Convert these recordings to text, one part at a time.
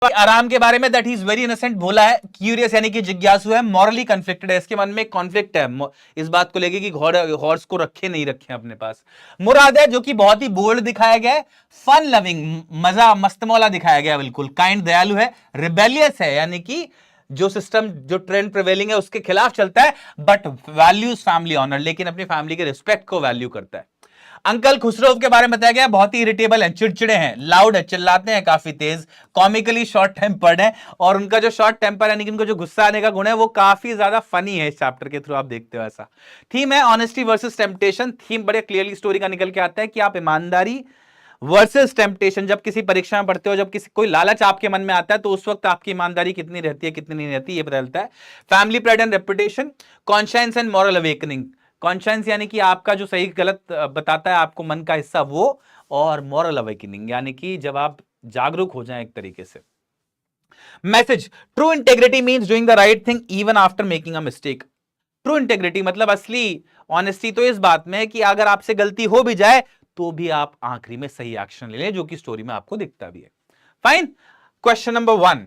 आराम के बारे में that he is very innocent बोला है, क्यूरियस यानी कि जिज्ञासु है, मॉरली कन्फ्लिक्टेड है, इसके मन में कॉन्फ्लिक्ट है इस बात को लेके कि हॉर्स को रखे नहीं रखे अपने पास। मुराद है जो कि बहुत ही बोल्ड दिखाया गया है, फन लविंग मजा मस्तमौला दिखाया गया है, बिल्कुल काइंड दयालु है, रिबेलियस है यानी कि जो सिस्टम जो ट्रेंड प्रिवेलिंग है उसके खिलाफ चलता है, बट वैल्यूज फैमिली ऑनर, लेकिन अपनी फैमिली के रिस्पेक्ट को वैल्यू करता है। अंकल खुसरो के बारे में बताया गया बहुत ही इरिटेबल हैं, चिड़चिड़े हैं, लाउड है, चिल्लाते हैं काफी तेज, कॉमिकली शॉर्ट टेम्पर्ड है, और उनका जो शॉर्ट टेम्पर यानी कि उनको जो गुस्सा आने का गुण है वो काफी ज्यादा फनी है। इस चैप्टर के थ्रू आप देखते हो ऐसा थीम है, ऑनेस्टी वर्सेस टेम्पटेशन, थीम बड़े क्लियरली स्टोरी का निकल के आता है कि आप ईमानदारी वर्सेस टेम्पटेशन, जब किसी परीक्षा में पढ़ते हो, जब किसी कोई लालच आपके मन में आता है तो उस वक्त आपकी ईमानदारी कितनी रहती है कितनी नहीं रहती ये बदलता है। Family pride and reputation, conscience and moral awakening, conscience यानी कि आपका जो सही गलत बताता है आपको मन का हिस्सा वो, और मॉरल अवेकनिंग यानी कि जब आप जागरूक हो जाएं एक तरीके से। Message, true integrity means doing the right thing even after making a mistake. True integrity मतलब असली ऑनेस्टी तो इस बात में है कि अगर आपसे गलती हो भी जाए तो भी आप आखिरी में सही एक्शन ले लें, जो कि स्टोरी में आपको दिखता भी है। Fine. Question number 1,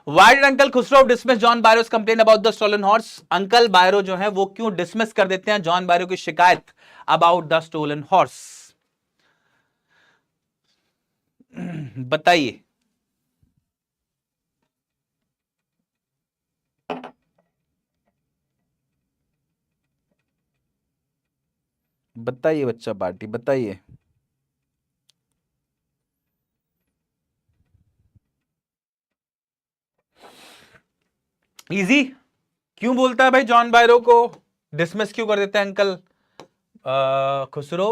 Why did Uncle Khusro dismiss John Byro's complaint about the stolen horse? Uncle Byro जो है वो क्यों डिसमिस कर देते हैं जॉन बायरो की शिकायत अबाउट द स्टोलन हॉर्स? बताइए। बताइए बच्चा पार्टी, बताइए। इजी। क्यों बोलता है भाई जॉन बायरो को डिसमिस क्यों कर देते हैं uncle Khusro?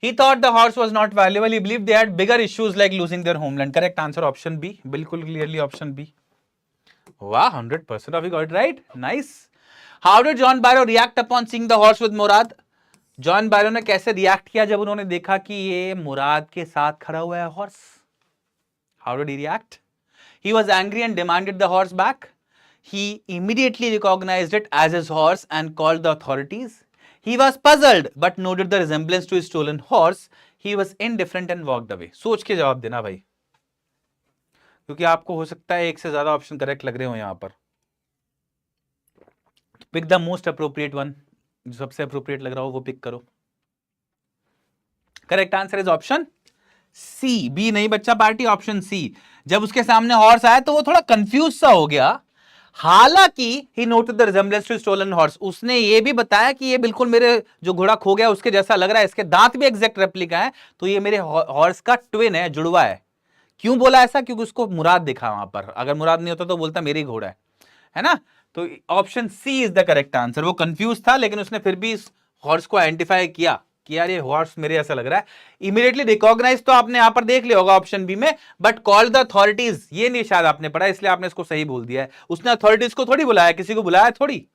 He thought the horse was not valuable. He believed they had bigger issues like losing their homeland. Correct answer option B. बिल्कुल clearly option B. Wow, 100% of you got it right. Nice. How did John Barrow react upon seeing the horse with Murad? John Byro ने कैसे react किया जब उन्होंने देखा कि ये मुराद के साथ खड़ा हुआ है horse? How did he react? He was angry and demanded the horse back. He immediately recognized it as his horse and called the authorities. He was puzzled but noted the resemblance to his stolen horse. He was indifferent and walked away. सोच के जवाब देना भाई, क्योंकि आपको हो सकता है एक से ज्यादा ऑप्शन करेक्ट लग रहे हो यहां पर। Pick the most appropriate one, जो सबसे अप्रोप्रिएट लग रहा हो वो पिक करो। Correct answer is option C. B नहीं बच्चा पार्टी, ऑप्शन सी। जब उसके सामने हॉर्स आया तो वो थोड़ा कंफ्यूज सा हो गया, हालांकि he noted the resemblance to stolen horse, उसने ये भी बताया कि ये बिल्कुल मेरे जो घोड़ा खो गया उसके जैसा लग रहा है, इसके दांत भी एग्जैक्ट रेप्लिका है, तो ये मेरे हॉर्स का ट्विन है, जुड़वा है। क्यों बोला ऐसा? क्योंकि उसको मुराद दिखा वहां पर, अगर मुराद नहीं होता तो बोलता मेरी घोड़ा है ना? तो option C is the correct answer. वो कंफ्यूज था लेकिन उसने फिर भी इस हॉर्स को आइडेंटिफाई किया कि यार ये हॉर्स मेरे ऐसा लग रहा है। इमीडिएटली रिकॉग्नाइज तो आपने यहां पर देख लिया होगा ऑप्शन बी में, बट कॉल द अथॉरिटीज ये नहीं शायद आपने पढ़ा, इसलिए आपने इसको सही बोल दिया है। उसने अथॉरिटीज को थोड़ी बुलाया, किसी को बुलाया थोड़ी।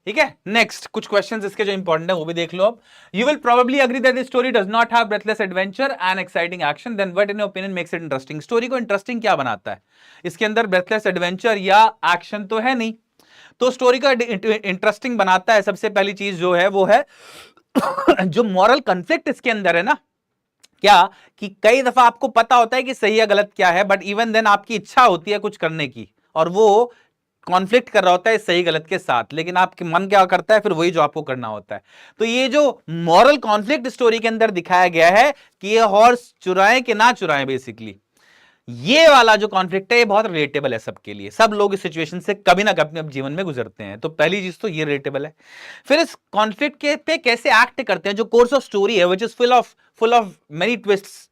ठीक है, नेक्स्ट कुछ क्वेश्चंस इसके जो इंपॉर्टेंट है वो भी देख लो अब। You will probably agree that this story does not have breathless adventure and exciting action, then what in your opinion makes it interesting? Story को इंटरेस्टिंग क्या बनाता है? इसके अंदर ब्रेथलेस एडवेंचर या एक्शन तो है नहीं, तो स्टोरी का इंटरेस्टिंग बनाता है सबसे पहली चीज जो है वो है जो मॉरल कॉन्फ्लिक्ट इसके अंदर है ना, क्या कि कई दफा आपको पता होता है कि सही या गलत क्या है, बट इवन देन आपकी इच्छा होती है कुछ करने की, और वो कॉन्फ्लिक्ट कर रहा होता है सही गलत के साथ, लेकिन आपके मन क्या करता है फिर वही जो आपको करना होता है। तो ये जो मॉरल कॉन्फ्लिक्ट स्टोरी के अंदर दिखाया गया है कि ये हॉर्स चुराएं कि ना चुराएं, बेसिकली ये वाला जो कॉन्फ्लिक्ट है ये बहुत रिलेटेबल है सबके लिए, सब लोग इस सिचुएशन से कभी ना कभी अपने जीवन में गुजरते हैं। तो पहली चीज तो ये रिलेटेबल है। फिर इस कॉन्फ्लिक्ट के पे कैसे एक्ट करते हैं, जो कोर्स ऑफ स्टोरी है which is full of many twists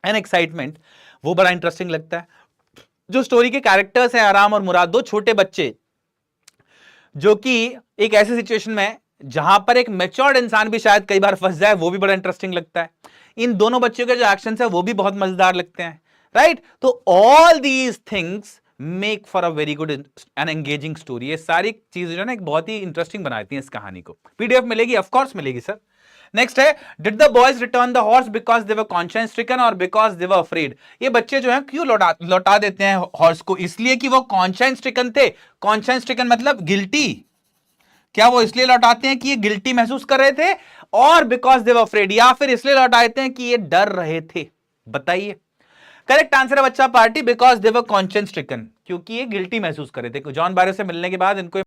and excitement, वो बड़ा इंटरेस्टिंग लगता है। जो स्टोरी के कैरेक्टर्स हैं आराम और मुराद, दो छोटे बच्चे जो कि एक ऐसे सिचुएशन में जहां पर एक मैच्योर्ड इंसान भी शायद कई बार फंस जाए, वो भी बड़ा इंटरेस्टिंग लगता है। इन दोनों बच्चों के जो एक्शंस है वो भी बहुत मजेदार लगते हैं, राइट? तो all these things make for a very good and engaging story. ये सारी चीजें जो है ना एक बहुत ही इंटरेस्टिंग बनाती हैं इस कहानी को। पीडीएफ मिलेगी, ऑफ कोर्स मिलेगी सर। नेक्स्ट है, did the boys return the horse because they were conscience stricken और बिकॉज दे वर अफ्रेड? ये बच्चे जो हैं क्यों लौटा देते हैं हॉर्स को? इसलिए कि वो कॉन्शियंस स्ट्रिकन थे। कॉन्शियंस स्ट्रिकन मतलब गिल्टी। क्या वो इसलिए लौटाते हैं कि ये गिल्टी महसूस कर रहे थे, और बिकॉज दे वर अफ्रेड, या फिर इसलिए लौटाते हैं कि ये डर रहे थे? बताइए। करेक्ट आंसर है बच्चा party, because they were conscience stricken, क्योंकि ये गिल्टी महसूस करे थे। जॉन बारो से मिलने के बाद इनको